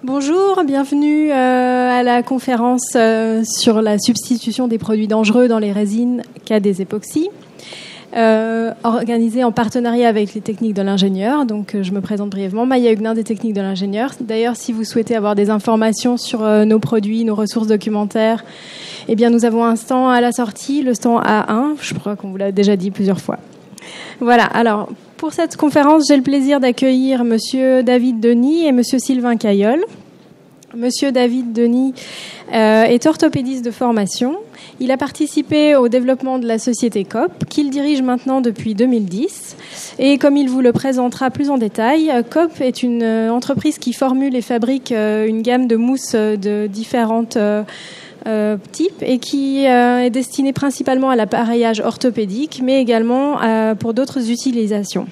Bonjour, bienvenue à la conférence sur la substitution des produits dangereux dans les résines cas des époxys, organisée en partenariat avec les techniques de l'ingénieur. Donc je me présente brièvement, Maya Huguenin des techniques de l'ingénieur. D'ailleurs, si vous souhaitez avoir des informations sur nos produits, nos ressources documentaires, eh bien nous avons un stand à la sortie, le stand A1, je crois qu'on vous l'a déjà dit plusieurs fois. Voilà, alors pour cette conférence, j'ai le plaisir d'accueillir Monsieur David Denis et Monsieur Sylvain Caillol. Monsieur David Denis est orthopédiste de formation. Il a participé au développement de la société COP, qu'il dirige maintenant depuis 2010. Et comme il vous le présentera plus en détail, COP est une entreprise qui formule et fabrique une gamme de mousses de différentes types et qui est destinée principalement à l'appareillage orthopédique, mais également pour d'autres utilisations.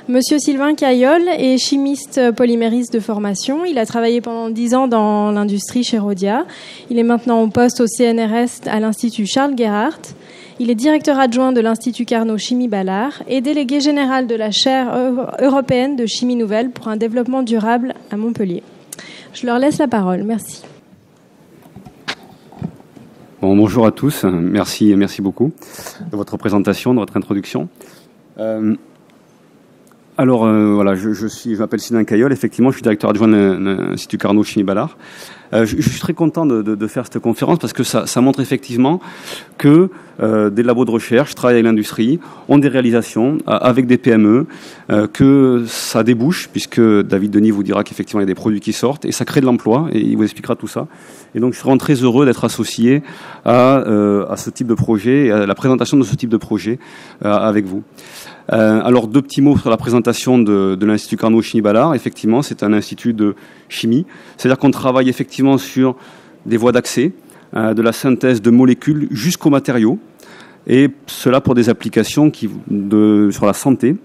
Monsieur Sylvain Caillol est chimiste polymériste de formation. Il a travaillé pendant 10 ans dans l'industrie chez Rhodia. Il est maintenant en poste au CNRS à l'Institut Charles Gerhardt. Il est directeur adjoint de l'Institut Carnot Chimie Ballard et délégué général de la chaire européenne de chimie nouvelle pour un développement durable à Montpellier. Je leur laisse la parole. Merci. Bon, bonjour à tous. Merci beaucoup de votre présentation, de votre introduction. Voilà, je m'appelle Sylvain Caillol, effectivement, je suis directeur adjoint de l'Institut Carnot Chimie Ballard. Je suis très content de faire cette conférence parce que ça montre effectivement que des labos de recherche travaillent avec l'industrie, ont des réalisations avec des PME, que ça débouche, puisque David Denis vous dira qu'effectivement il y a des produits qui sortent, et ça crée de l'emploi, et il vous expliquera tout ça. Et donc je suis vraiment très heureux d'être associé à ce type de projet, et à la présentation de ce type de projet avec vous. Alors, 2 petits mots sur la présentation de l'Institut Carnot Chimie Ballard. Effectivement, c'est un institut de chimie. C'est-à-dire qu'on travaille effectivement sur des voies d'accès, de la synthèse de molécules jusqu'aux matériaux. Et cela pour des applications sur la santé,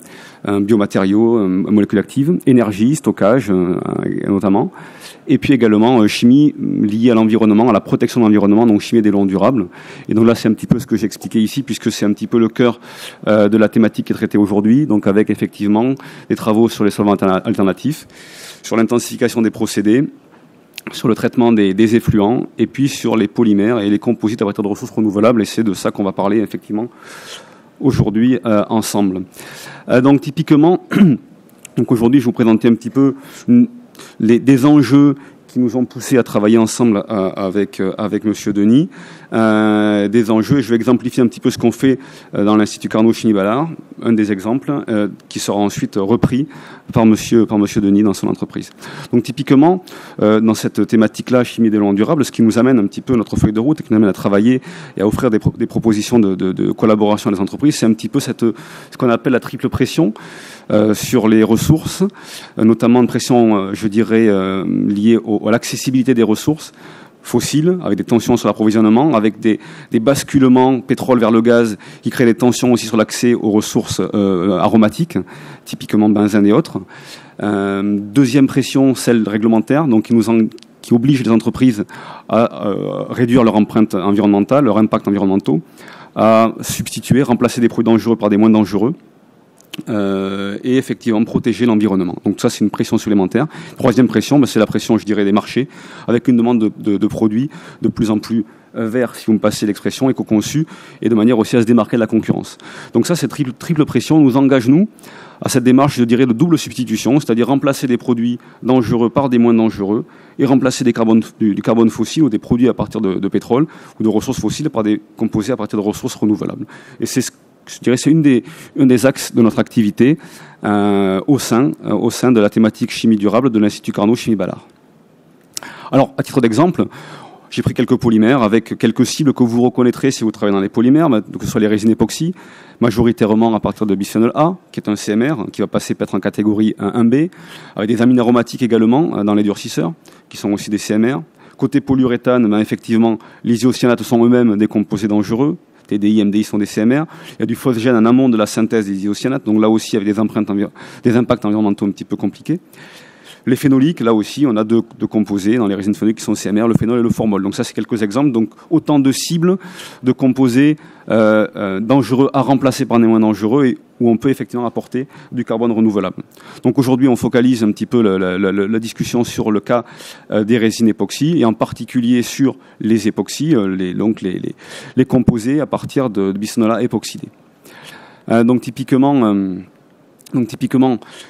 biomatériaux, molécules actives, énergie, stockage notamment, et puis également chimie liée à l'environnement, à la protection de l'environnement, donc chimie des développement durable. Et donc là, c'est un petit peu ce que j'ai expliqué ici, puisque c'est un petit peu le cœur de la thématique qui est traitée aujourd'hui, donc avec effectivement des travaux sur les solvants alternatifs, sur l'intensification des procédés, sur le traitement des effluents, et puis sur les polymères et les composites à partir de ressources renouvelables, et c'est de ça qu'on va parler effectivement aujourd'hui ensemble. Donc typiquement, donc aujourd'hui je vais vous présenter un petit peu des enjeux qui nous ont poussé à travailler ensemble avec Monsieur Denis, des enjeux, et je vais exemplifier un petit peu ce qu'on fait dans l'Institut Carnot Chimie Ballard, un des exemples qui sera ensuite repris par Monsieur Denis dans son entreprise. Donc typiquement, dans cette thématique-là, chimie et développement durable, ce qui nous amène un petit peu notre feuille de route et qui nous amène à travailler et à offrir des propositions de collaboration à des entreprises, c'est un petit peu ce qu'on appelle la triple pression sur les ressources, notamment une pression, je dirais, liée à l'accessibilité des ressources fossiles, avec des tensions sur l'approvisionnement, avec des basculements pétrole vers le gaz qui créent des tensions aussi sur l'accès aux ressources aromatiques, typiquement benzène et autres. Deuxième pression, celle réglementaire, donc qui oblige les entreprises à réduire leur empreinte environnementale, leur impact environnementaux, à substituer, remplacer des produits dangereux par des moins dangereux. Et effectivement protéger l'environnement. Donc ça, c'est une pression supplémentaire. Troisième pression, c'est la pression, je dirais, des marchés, avec une demande de produits de plus en plus verts, si vous me passez l'expression, éco-conçus, et de manière aussi à se démarquer de la concurrence. Donc ça, cette triple pression nous engage, nous, à cette démarche, je dirais, de double substitution, c'est-à-dire remplacer des produits dangereux par des moins dangereux, et remplacer du carbone fossile ou des produits à partir de pétrole ou de ressources fossiles par des composés à partir de ressources renouvelables. Et je dirais c'est un des axes de notre activité au sein de la thématique chimie durable de l'Institut Carnot Chimie Ballard. Alors, à titre d'exemple, j'ai pris quelques polymères avec quelques cibles que vous reconnaîtrez si vous travaillez dans les polymères, que ce soit les résines époxy, majoritairement à partir de bisphénol A, qui est un CMR, qui va passer peut-être en catégorie 1B, avec des amines aromatiques également dans les durcisseurs, qui sont aussi des CMR. Côté polyuréthane, effectivement, les isocyanates sont eux-mêmes des composés dangereux. TDI, MDI sont des CMR. Il y a du phosgène en amont de la synthèse des isocyanates, donc là aussi avec des impacts environnementaux un petit peu compliqués. Les phénoliques, là aussi, on a deux composés dans les résines phénoliques qui sont CMR, le phénol et le formol. Donc ça, c'est quelques exemples. Donc autant de cibles de composés dangereux à remplacer par des moins dangereux et où on peut effectivement apporter du carbone renouvelable. Donc aujourd'hui, on focalise un petit peu la discussion sur le cas des résines époxy et en particulier sur les époxys, les composés à partir de bisphénol A époxydé. Donc typiquement,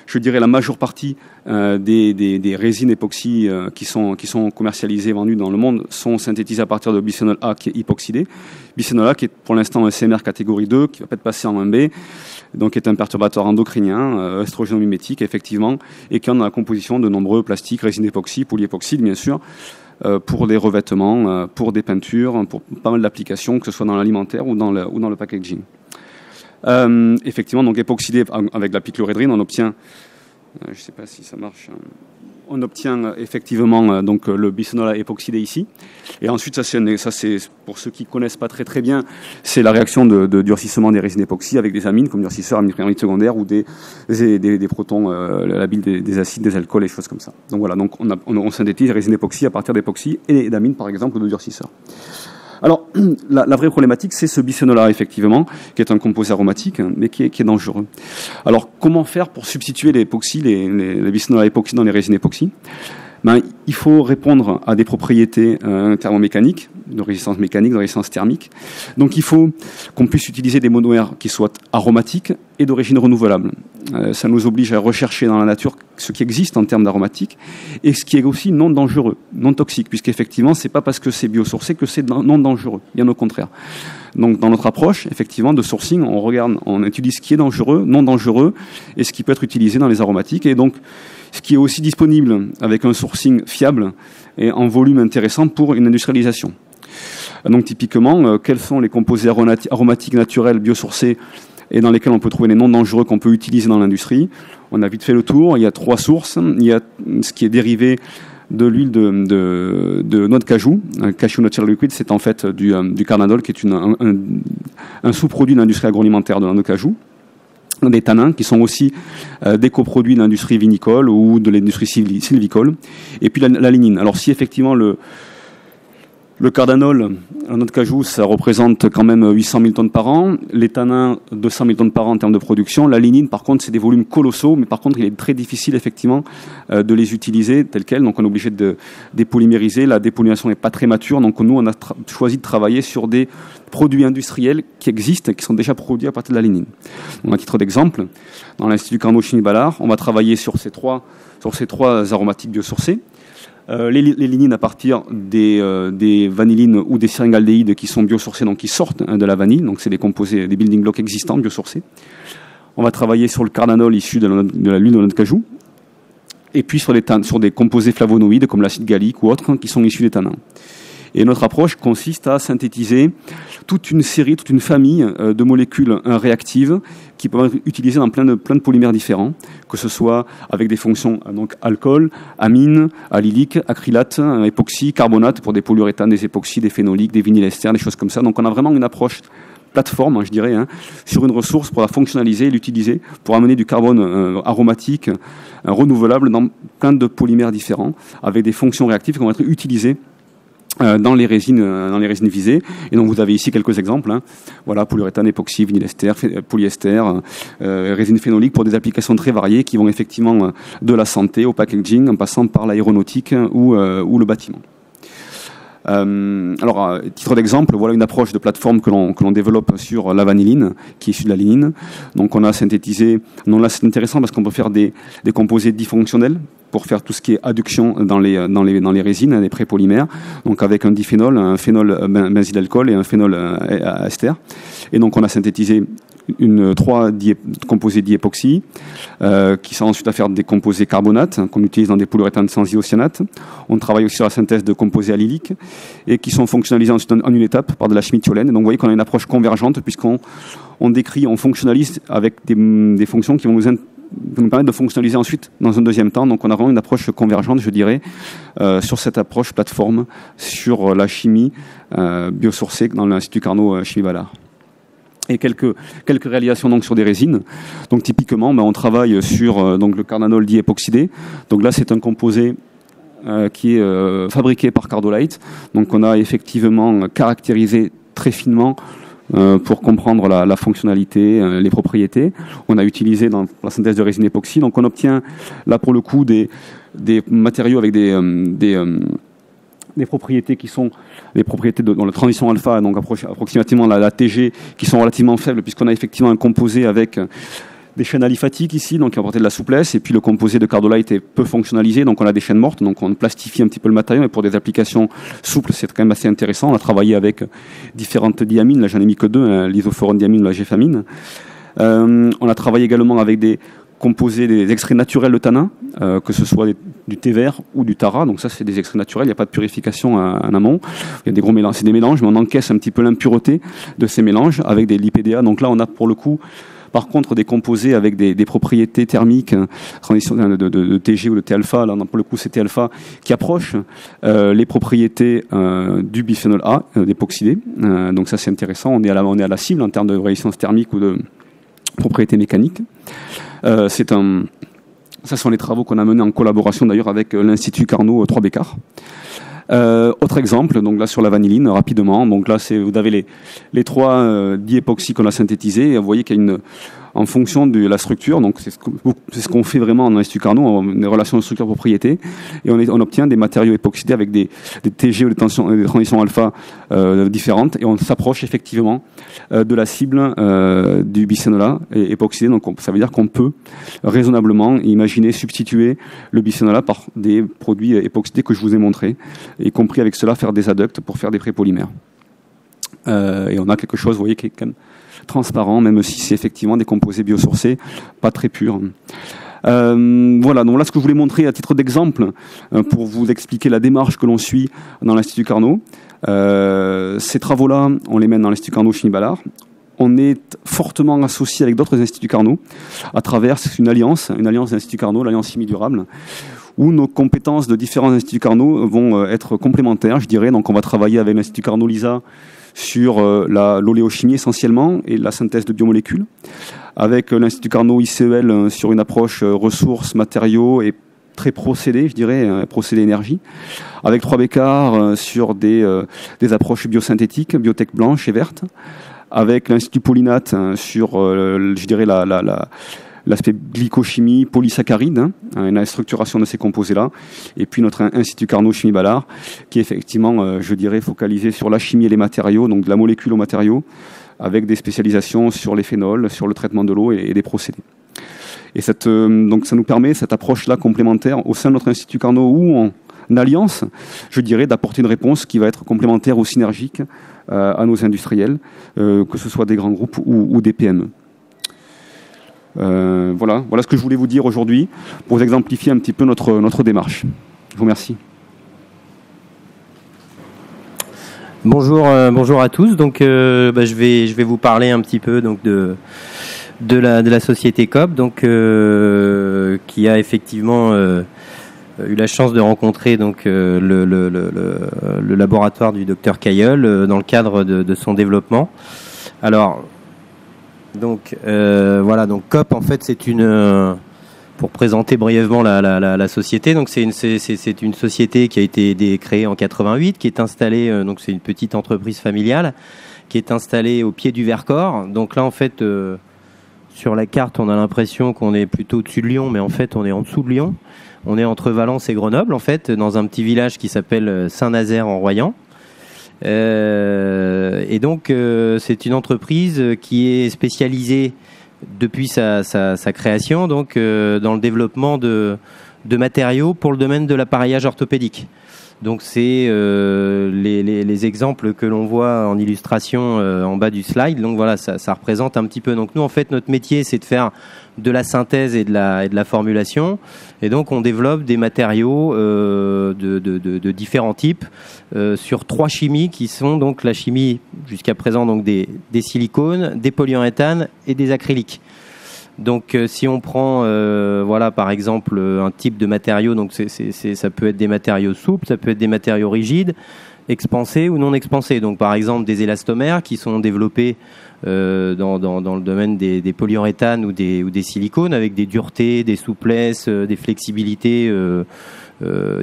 je dirais la majeure partie des résines époxy qui sont commercialisées, vendues dans le monde, sont synthétisées à partir de bisphénol A qui est hypoxydé. Bisphénol A qui est pour l'instant un CMR catégorie 2, qui va peut-être passer en 1B, donc est un perturbateur endocrinien, œstrogénomimétique effectivement, et qui en a la composition de nombreux plastiques, résines époxy, polyépoxydes bien sûr, pour des revêtements, pour des peintures, pour pas mal d'applications, que ce soit dans l'alimentaire ou dans le packaging. Effectivement, donc époxydé avec la pichlorohydrine, on obtient, je ne sais pas si ça marche, on obtient effectivement donc le bisphénol A époxydé ici. Et ensuite, ça c'est pour ceux qui connaissent pas très bien, c'est la réaction de durcissement des résines époxy avec des amines comme durcisseurs, amines primaires secondaires ou des protons labiles, des acides, des alcools et des choses comme ça. Donc voilà, donc on synthétise les résines époxy à partir d'époxy et d'amines par exemple ou de durcisseurs. Alors, la vraie problématique, c'est ce bisphénol A, effectivement, qui est un composé aromatique, mais qui est dangereux. Alors, comment faire pour substituer les bisphénol A époxy dans les résines époxy ? Il faut répondre à des propriétés thermomécaniques, de résistance mécanique, de résistance thermique. Donc, il faut qu'on puisse utiliser des monoères qui soient aromatiques et d'origine renouvelable. Ça nous oblige à rechercher dans la nature ce qui existe en termes d'aromatique et ce qui est aussi non dangereux, non toxique, puisqu'effectivement, c'est pas parce que c'est biosourcé que c'est non dangereux, bien au contraire. Donc, dans notre approche, effectivement, de sourcing, on utilise ce qui est dangereux, non dangereux, et ce qui peut être utilisé dans les aromatiques, et donc ce qui est aussi disponible avec un sourcing fiable et en volume intéressant pour une industrialisation. Donc, typiquement, quels sont les composés aromatiques naturels biosourcés et dans lesquels on peut trouver les non dangereux qu'on peut utiliser dans l'industrie. On a vite fait le tour. Il y a 3 sources. Il y a ce qui est dérivé de l'huile de noix de cajou. Cashew Nut Liquid, c'est en fait du cardinol, qui est un sous-produit de l'industrie agroalimentaire de la noix de cajou. Des tanins qui sont aussi des coproduits de l'industrie vinicole ou de l'industrie sylvicole. Et puis la lignine. Alors si effectivement le cardinol, la noix de cajou, ça représente quand même 800 000 tonnes par an. Les tanins, 200 000 tonnes par an en termes de production. La lignine, par contre, c'est des volumes colossaux, mais par contre, il est très difficile, effectivement, de les utiliser tels quels. Donc, on est obligé de dépolymériser. La dépolymérisation n'est pas très mature. Donc, nous, on a choisi de travailler sur des produits industriels qui existent, qui sont déjà produits à partir de la lignine. Donc, à titre d'exemple, dans l'Institut Carnot Chimie Ballard, on va travailler sur ces trois aromatiques biosourcés. Les lignines à partir des vanillines ou des syringaldéhydes qui sont biosourcés, donc qui sortent de la vanille, donc c'est des composés, des building blocks existants biosourcés. On va travailler sur le cardinol issu de l'huile de noix de cajou, et puis sur des composés flavonoïdes comme l'acide gallique ou autres qui sont issus des tanins. Et notre approche consiste à synthétiser toute une famille de molécules réactives qui peuvent être utilisées dans plein de polymères différents, que ce soit avec des fonctions donc alcool, amine, allylique, acrylate, époxy, carbonate pour des polyuréthanes, des époxys, des phénoliques, des vinylesters, des choses comme ça. Donc on a vraiment une approche plateforme, je dirais, sur une ressource pour la fonctionnaliser et l'utiliser pour amener du carbone aromatique renouvelable dans plein de polymères différents avec des fonctions réactives qui vont être utilisées dans les résines visées. Et donc vous avez ici quelques exemples. Voilà, polyuréthane, époxy, vinylester, polyester, résine phénolique pour des applications très variées qui vont effectivement de la santé au packaging en passant par l'aéronautique ou le bâtiment. Alors, à titre d'exemple, voilà une approche de plateforme que l'on développe sur la vanilline, qui est issue de la lignine. Donc, on a synthétisé. Non, là, c'est intéressant parce qu'on peut faire des composés difonctionnels pour faire tout ce qui est adduction dans les résines, les prépolymères. Donc, avec un diphénol, un phénol benzylalcool et un phénol ester. Et donc, on a synthétisé 3 composés diépoxy qui sont ensuite à faire des composés carbonates qu'on utilise dans des polyuréthanes sans iocyanate. On travaille aussi sur la synthèse de composés allyliques et qui sont fonctionnalisés ensuite en une étape par de la chimie thiolène. Et donc vous voyez qu'on a une approche convergente puisqu'on fonctionnalise avec des fonctions qui vont nous permettre de fonctionnaliser ensuite dans un deuxième temps. Donc on a vraiment une approche convergente, je dirais, sur cette approche plateforme sur la chimie biosourcée dans l'Institut Carnot Chimie Ballard. Et quelques réalisations donc sur des résines. Donc typiquement, on travaille sur donc le cardinol diépoxydé. Donc là, c'est un composé qui est fabriqué par Cardolite. Donc on a effectivement caractérisé très finement pour comprendre la fonctionnalité, les propriétés. On a utilisé dans la synthèse de résine époxy. Donc on obtient là pour le coup des matériaux avec des propriétés qui sont des propriétés dans la transition alpha, donc approximativement la TG, qui sont relativement faibles puisqu'on a effectivement un composé avec des chaînes aliphatiques ici, donc qui apportent de la souplesse, et puis le composé de cardolite est peu fonctionnalisé, donc on a des chaînes mortes, donc on plastifie un petit peu le matériau, mais pour des applications souples, c'est quand même assez intéressant. On a travaillé avec différentes diamines, là j'en ai mis que deux, l'isophorone-diamine, la géfamine. On a travaillé également avec des composés, des extraits naturels de tanin, que ce soit du thé vert ou du tara, donc ça c'est des extraits naturels, il n'y a pas de purification en amont, il y a des gros mélanges, c'est des mélanges, mais on encaisse un petit peu l'impureté de ces mélanges avec des lipédéas, donc là on a pour le coup par contre des composés avec des propriétés thermiques, transition de TG ou de T-alpha, là pour le coup c'est T-alpha, qui approchent les propriétés du bisphénol A, d'époxydé, donc ça c'est intéressant, on est à la cible en termes de résistance thermique ou de propriétés mécaniques. Ça sont les travaux qu'on a menés en collaboration d'ailleurs avec l'Institut Carnot 3 Bécart. Autre exemple, donc là sur la vanilline, rapidement. Donc là, vous avez les trois diépoxy qu'on a synthétisés. Et vous voyez qu'il y a en fonction de la structure, donc c'est ce qu'on fait vraiment en Institut Carnot, une relation de structure-propriété, et on obtient des matériaux époxydés avec des TG ou des transitions alpha différentes, et on s'approche effectivement de la cible du bisphénol A époxydé. Donc ça veut dire qu'on peut raisonnablement imaginer substituer le bisphénol A par des produits époxydés que je vous ai montrés, y compris avec cela faire des adducts pour faire des prépolymères. Et on a quelque chose, vous voyez, qui est quand même transparent, même si c'est effectivement des composés biosourcés, pas très purs. Voilà, donc là ce que je voulais montrer à titre d'exemple, pour vous expliquer la démarche que l'on suit dans l'Institut Carnot. Ces travaux-là, on les mène dans l'Institut Carnot Chimie Ballard. On est fortement associé avec d'autres instituts Carnot à travers une alliance d'Institut Carnot, l'Alliance Chimie Durable, où nos compétences de différents instituts Carnot vont être complémentaires, je dirais. Donc on va travailler avec l'Institut Carnot LISA sur l'oléochimie essentiellement et la synthèse de biomolécules, avec l'Institut Carnot ICEL sur une approche ressources, matériaux et très procédés, je dirais, procédés énergie, avec 3 Bécart sur des approches biosynthétiques, biotech blanche et verte, avec l'Institut Polynate sur, je dirais, l'aspect glycochimie, polysaccharides, la structuration de ces composés-là, et puis notre Institut Carnot Chimie Ballard, qui est effectivement, je dirais, focalisé sur la chimie et les matériaux, donc de la molécule aux matériaux, avec des spécialisations sur les phénols, sur le traitement de l'eau et des procédés. Et donc ça nous permet, cette approche-là complémentaire, au sein de notre Institut Carnot, ou en alliance, je dirais, d'apporter une réponse qui va être complémentaire ou synergique à nos industriels, que ce soit des grands groupes ou des PME. Voilà ce que je voulais vous dire aujourd'hui pour vous exemplifier un petit peu notre démarche. Je vous remercie. Bonjour à tous. Donc je vais vous parler un petit peu donc de la société COP, donc qui a effectivement eu la chance de rencontrer donc le laboratoire du docteur Cailleul dans le cadre de son développement. Alors donc voilà, donc COP en fait c'est pour présenter brièvement la société, donc c'est une société qui a été créée en 88, qui est installée donc c'est une petite entreprise familiale qui est installée au pied du Vercors. Donc là en fait sur la carte on a l'impression qu'on est plutôt au-dessus de Lyon, mais en fait on est en dessous de Lyon. On est entre Valence et Grenoble en fait, dans un petit village qui s'appelle Saint-Nazaire en Royan. Et donc c'est une entreprise qui est spécialisée depuis sa création donc dans le développement de matériaux pour le domaine de l'appareillage orthopédique. Donc c'est les exemples que l'on voit en illustration en bas du slide. Donc voilà, ça représente un petit peu. Donc nous en fait notre métier c'est de faire de la synthèse et de la formulation, et donc on développe des matériaux de différents types sur 3 chimies qui sont donc la chimie jusqu'à présent donc des silicones, des polyuréthanes et des acryliques. Donc si on prend voilà par exemple un type de matériau, donc ça peut être des matériaux souples, ça peut être des matériaux rigides, expansés ou non expansés. Donc par exemple des élastomères qui sont développés dans le domaine des polyuréthanes ou des silicones avec des duretés, des souplesses, des flexibilités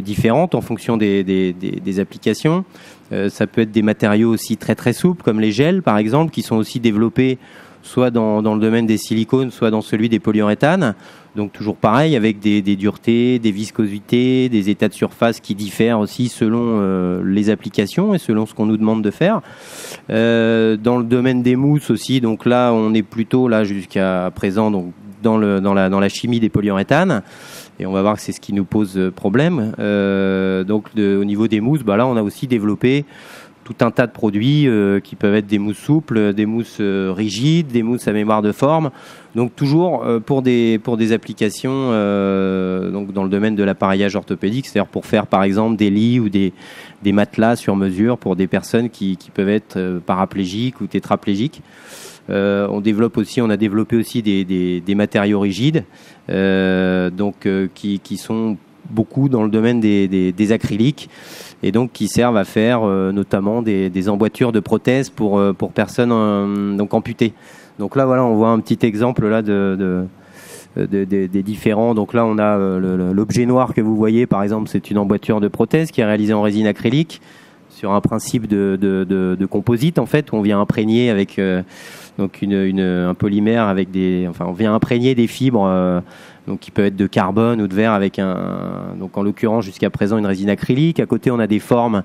différentes en fonction des applications. Ça peut être des matériaux aussi très très souples comme les gels par exemple, qui sont aussi développés soit dans le domaine des silicones, soit dans celui des polyuréthanes. Donc toujours pareil, avec des duretés, des viscosités, des états de surface qui diffèrent aussi selon les applications et selon ce qu'on nous demande de faire. Dans le domaine des mousses aussi, donc là on est plutôt là jusqu'à présent donc dans la chimie des polyuréthanes. Et on va voir que c'est ce qui nous pose problème. Donc au niveau des mousses, là on a aussi développé tout un tas de produits qui peuvent être des mousses souples, des mousses rigides, des mousses à mémoire de forme. Donc toujours pour des applications donc dans le domaine de l'appareillage orthopédique, c'est-à-dire pour faire par exemple des lits ou des matelas sur mesure pour des personnes qui peuvent être paraplégiques ou tétraplégiques. On a développé aussi des matériaux rigides, qui sont beaucoup dans le domaine des acryliques et donc qui servent à faire notamment des emboîtures de prothèses pour personnes donc amputées. Donc là voilà, on voit un petit exemple là des différents. Donc là on a l'objet noir que vous voyez par exemple, c'est une emboîture de prothèse qui est réalisée en résine acrylique sur un principe de composite en fait, où on vient imprégner avec donc un polymère avec on vient imprégner des fibres donc qui peuvent être de carbone ou de verre avec donc en l'occurrence jusqu'à présent une résine acrylique. À côté on a des formes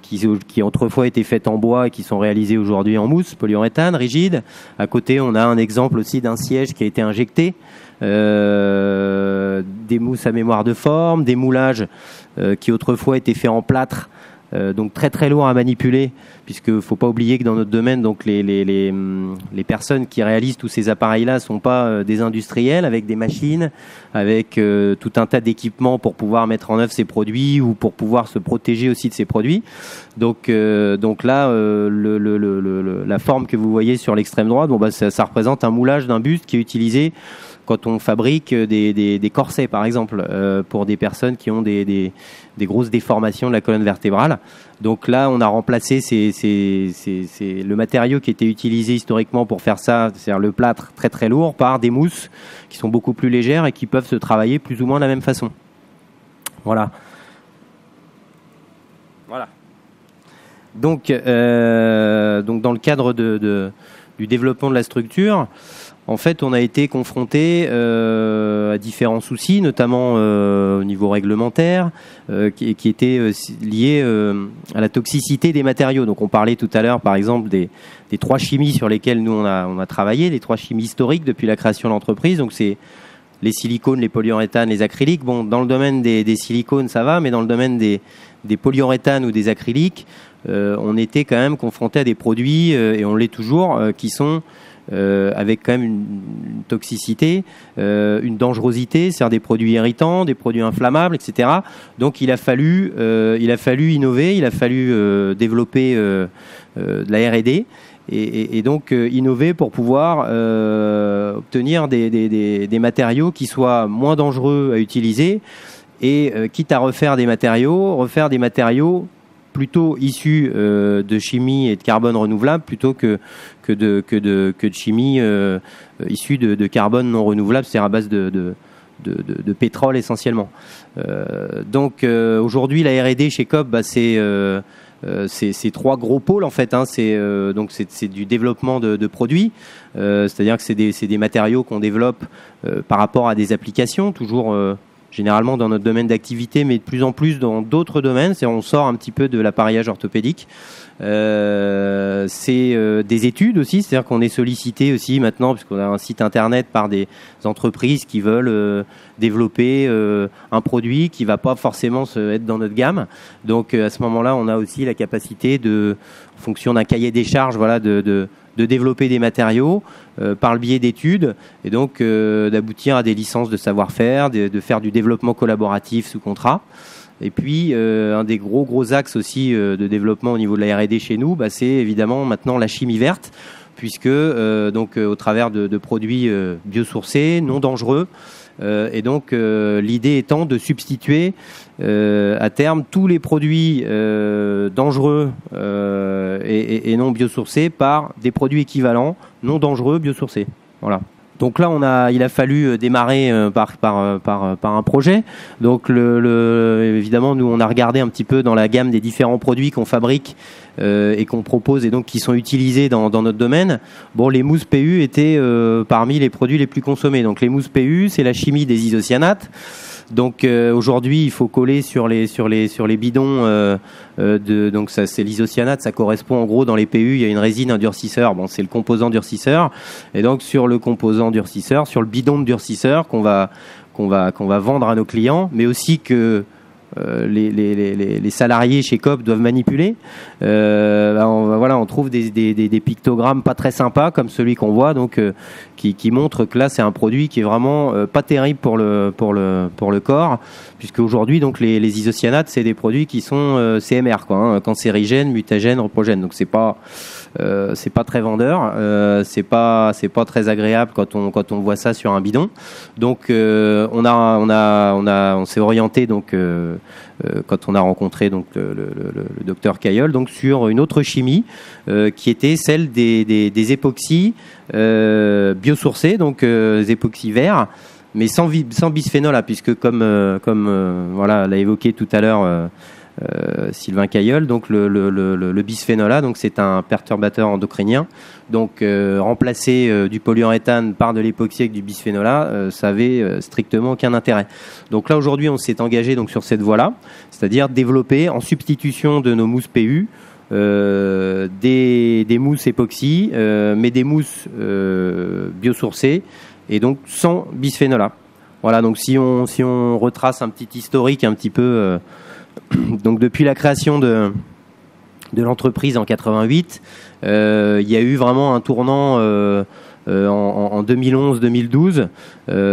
qui autrefois étaient faites en bois et qui sont réalisées aujourd'hui en mousse polyuréthane rigide. À côté on a un exemple aussi d'un siège qui a été injecté, des mousses à mémoire de forme, des moulages qui autrefois étaient faits en plâtre. Donc très très lourd à manipuler, puisque faut pas oublier que dans notre domaine, donc les personnes qui réalisent tous ces appareils-là sont pas des industriels avec des machines, avec tout un tas d'équipements pour pouvoir mettre en œuvre ces produits ou pour pouvoir se protéger aussi de ces produits. Donc là, la forme que vous voyez sur l'extrême droite, ça représente un moulage d'un buste qui est utilisé quand on fabrique des corsets, par exemple, pour des personnes qui ont des grosses déformations de la colonne vertébrale. Donc là, on a remplacé le matériau qui était utilisé historiquement pour faire ça, c'est-à-dire le plâtre très très lourd, par des mousses qui sont beaucoup plus légères et qui peuvent se travailler plus ou moins de la même façon. Voilà. Donc dans le cadre du développement de la structure, en fait, on a été confronté à différents soucis, notamment au niveau réglementaire, qui étaient liés à la toxicité des matériaux. Donc, on parlait tout à l'heure, par exemple, des trois chimies sur lesquelles nous on a travaillé, les trois chimies historiques depuis la création de l'entreprise. Donc, c'est les silicones, les polyuréthanes, les acryliques. Bon, dans le domaine des silicones, ça va, mais dans le domaine des polyuréthanes ou des acryliques, on était quand même confronté à des produits, et on l'est toujours, qui sont avec quand même une toxicité, une dangerosité, c'est-à-dire des produits irritants, des produits inflammables, etc. Donc il a fallu innover, il a fallu développer de la R&D et donc innover pour pouvoir obtenir des matériaux qui soient moins dangereux à utiliser et quitte à refaire des matériaux plutôt issus de chimie et de carbone renouvelable plutôt que de chimie issue de carbone non renouvelable, c'est-à-dire à base de pétrole essentiellement. Donc aujourd'hui la R&D chez Coop, c'est trois gros pôles en fait. C'est du développement de produits, c'est-à-dire que c'est des matériaux qu'on développe par rapport à des applications, toujours généralement dans notre domaine d'activité, mais de plus en plus dans d'autres domaines. C'est-à-dire on sort un petit peu de l'appareillage orthopédique. C'est des études aussi, c'est-à-dire qu'on est sollicité aussi maintenant, puisqu'on a un site internet, par des entreprises qui veulent développer un produit qui va pas forcément être dans notre gamme. Donc à ce moment-là, on a aussi la capacité en fonction d'un cahier des charges, de développer des matériaux par le biais d'études et donc d'aboutir à des licences de savoir-faire, de faire du développement collaboratif sous contrat. Et puis un des gros axes aussi de développement au niveau de la R&D chez nous, c'est évidemment maintenant la chimie verte, puisque au travers de produits biosourcés, non dangereux, et donc l'idée étant de substituer à terme tous les produits dangereux et non biosourcés par des produits équivalents non dangereux biosourcés. Voilà. Donc là, il a fallu démarrer par un projet. Donc évidemment, nous on a regardé un petit peu dans la gamme des différents produits qu'on fabrique et qu'on propose et donc qui sont utilisés dans notre domaine. Bon, les mousses PU étaient parmi les produits les plus consommés. Donc les mousses PU, c'est la chimie des isocyanates. Donc aujourd'hui, il faut coller sur les bidons donc ça c'est l'isocyanate, ça correspond en gros dans les PU, il y a une résine, un durcisseur, bon c'est le composant durcisseur, et donc sur le composant durcisseur, sur le bidon de durcisseur qu'on va vendre à nos clients, mais aussi que les salariés chez Coop doivent manipuler. On trouve des pictogrammes pas très sympas comme celui qu'on voit, donc qui montre que là c'est un produit qui est vraiment pas terrible pour le corps, puisque aujourd'hui donc les isocyanates c'est des produits qui sont CMR cancérigènes, mutagènes, reprogènes. Donc c'est pas très vendeur, c'est pas très agréable quand on voit ça sur un bidon. Donc on s'est orienté donc quand on a rencontré donc le docteur Cailleul, donc sur une autre chimie qui était celle des époxys biosourcés, donc des époxys verts, mais sans bisphénol A, puisque comme l'a évoqué tout à l'heure Sylvain Cailleul, donc le bisphénol A, donc c'est un perturbateur endocrinien. Donc remplacer du polyuréthane par de l'époxy avec du bisphénol A, ça avait strictement aucun intérêt. Donc là aujourd'hui, on s'est engagé donc sur cette voie-là, c'est-à-dire développer en substitution de nos mousses PU des mousses époxy, mais des mousses biosourcées et donc sans bisphénol A. Voilà, donc si on retrace un petit historique un petit peu donc depuis la création de l'entreprise en 88, il y a eu vraiment un tournant en 2011-2012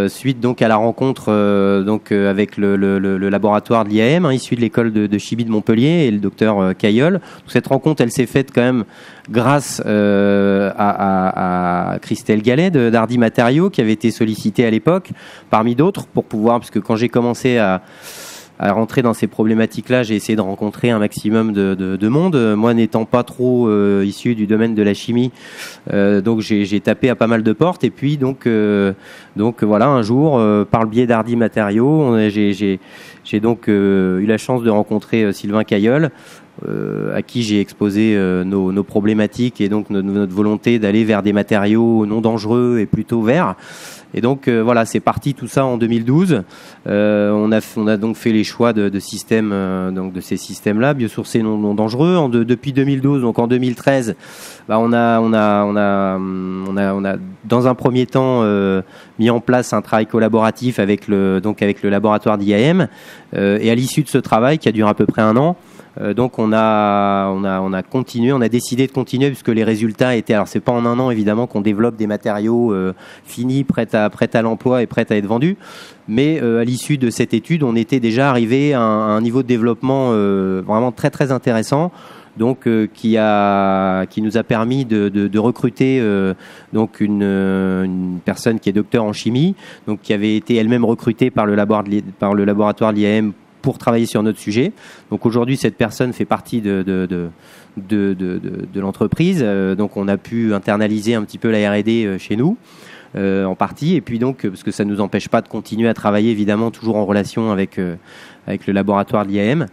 suite donc à la rencontre avec le laboratoire de l'IAM issu de l'école de chimie de Montpellier et le docteur Cailleul. Cette rencontre, elle s'est faite quand même grâce à Christelle Gallet d'Hardy Matériaux, qui avait été sollicitée à l'époque parmi d'autres pour pouvoir, parce que quand j'ai commencé à rentrer dans ces problématiques-là, j'ai essayé de rencontrer un maximum de monde. Moi, n'étant pas trop issu du domaine de la chimie, donc j'ai tapé à pas mal de portes. Et puis donc voilà, un jour, par le biais d'Hardy Matériaux, j'ai donc eu la chance de rencontrer Sylvain Cailleul, à qui j'ai exposé nos problématiques et donc notre volonté d'aller vers des matériaux non dangereux et plutôt verts. Et donc voilà, c'est parti tout ça en 2012. On a donc fait les choix de systèmes, donc de ces systèmes-là, biosourcés non dangereux. Depuis 2012, donc en 2013, on a dans un premier temps mis en place un travail collaboratif avec le laboratoire d'IAM. Et à l'issue de ce travail, qui a duré à peu près 1 an, donc on a continué, on a décidé de continuer puisque les résultats étaient, alors c'est pas en 1 an évidemment qu'on développe des matériaux finis, prêts à l'emploi et prêts à être vendus, mais à l'issue de cette étude, on était déjà arrivé à un niveau de développement vraiment très très intéressant. Donc qui nous a permis de recruter donc une personne qui est docteur en chimie, donc qui avait été elle-même recrutée par le laboratoire de l'IAM pour travailler sur notre sujet. Donc aujourd'hui, cette personne fait partie de l'entreprise. Donc on a pu internaliser un petit peu la R&D chez nous. En partie, et puis donc parce que ça ne nous empêche pas de continuer à travailler évidemment toujours en relation avec le laboratoire de l'IAM,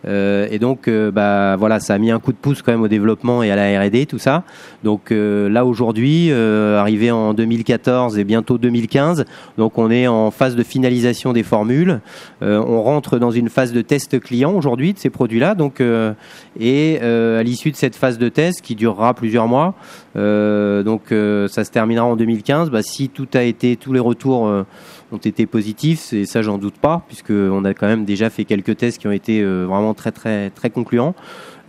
et donc voilà, ça a mis un coup de pouce quand même au développement et à la R&D, tout ça. Donc là aujourd'hui, arrivé en 2014 et bientôt 2015, donc on est en phase de finalisation des formules, on rentre dans une phase de test client aujourd'hui de ces produits-là, donc et à l'issue de cette phase de test qui durera plusieurs mois, donc ça se terminera en 2015. Si tous les retours ont été positifs, et ça j'en doute pas, puisque on a quand même déjà fait quelques tests qui ont été vraiment très très très concluants.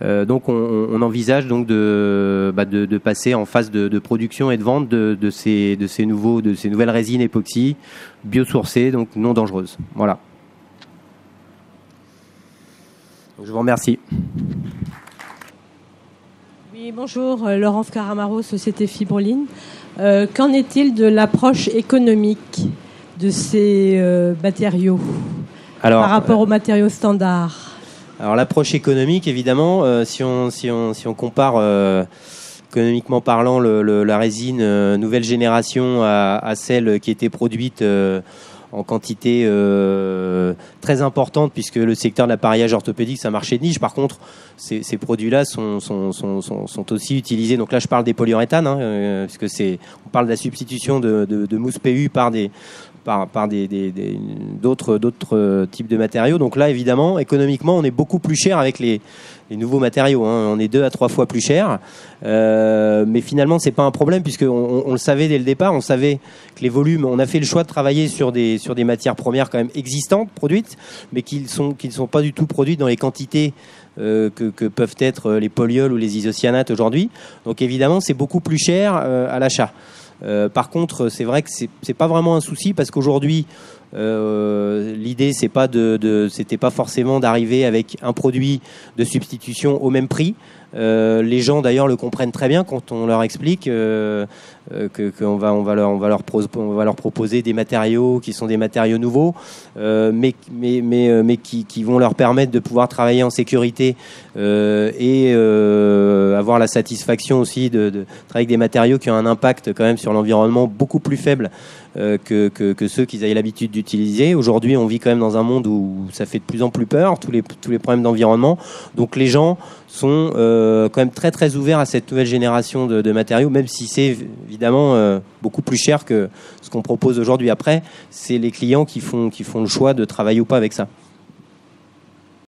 Donc on envisage donc de passer en phase de production et de vente de ces nouvelles résines époxy biosourcées, donc non dangereuses. Voilà. Donc, je vous remercie. Oui, bonjour, Laurence Caramaro, Société Fibroline. Qu'en est-il de l'approche économique de ces matériaux par rapport aux matériaux standards? Alors l'approche économique, évidemment, si on compare économiquement parlant, la résine nouvelle génération à celle qui était produite en quantité très importante, puisque le secteur de l'appareillage orthopédique, c'est un marché de niche. Par contre, ces produits-là sont aussi utilisés. Donc là, je parle des polyuréthanes, puisque on parle de la substitution de mousse PU par d'autres types de matériaux. Donc là, évidemment, économiquement, on est beaucoup plus cher avec les nouveaux matériaux. On est 2 à 3 fois plus cher. Mais finalement, c'est pas un problème, puisqu'on le savait dès le départ. On savait que les volumes, on a fait le choix de travailler sur des matières premières quand même existantes, produites, mais qui ne sont pas du tout produites dans les quantités que peuvent être les polyols ou les isocyanates aujourd'hui. Donc évidemment, c'est beaucoup plus cher à l'achat. Par contre, c'est vrai que c'est pas vraiment un souci, parce qu'aujourd'hui, l'idée c'était pas forcément d'arriver avec un produit de substitution au même prix. Les gens d'ailleurs le comprennent très bien quand on leur explique qu'on va leur proposer des matériaux qui sont des matériaux nouveaux, mais qui vont leur permettre de pouvoir travailler en sécurité et avoir la satisfaction aussi de travailler avec des matériaux qui ont un impact quand même sur l'environnement beaucoup plus faible que ceux qu'ils avaient l'habitude d'utiliser. Aujourd'hui, on vit quand même dans un monde où ça fait de plus en plus peur, tous les problèmes d'environnement. Donc les gens sont quand même très très ouverts à cette nouvelle génération de matériaux, même si c'est évidemment beaucoup plus cher que ce qu'on propose aujourd'hui. Après, c'est les clients qui font le choix de travailler ou pas avec ça.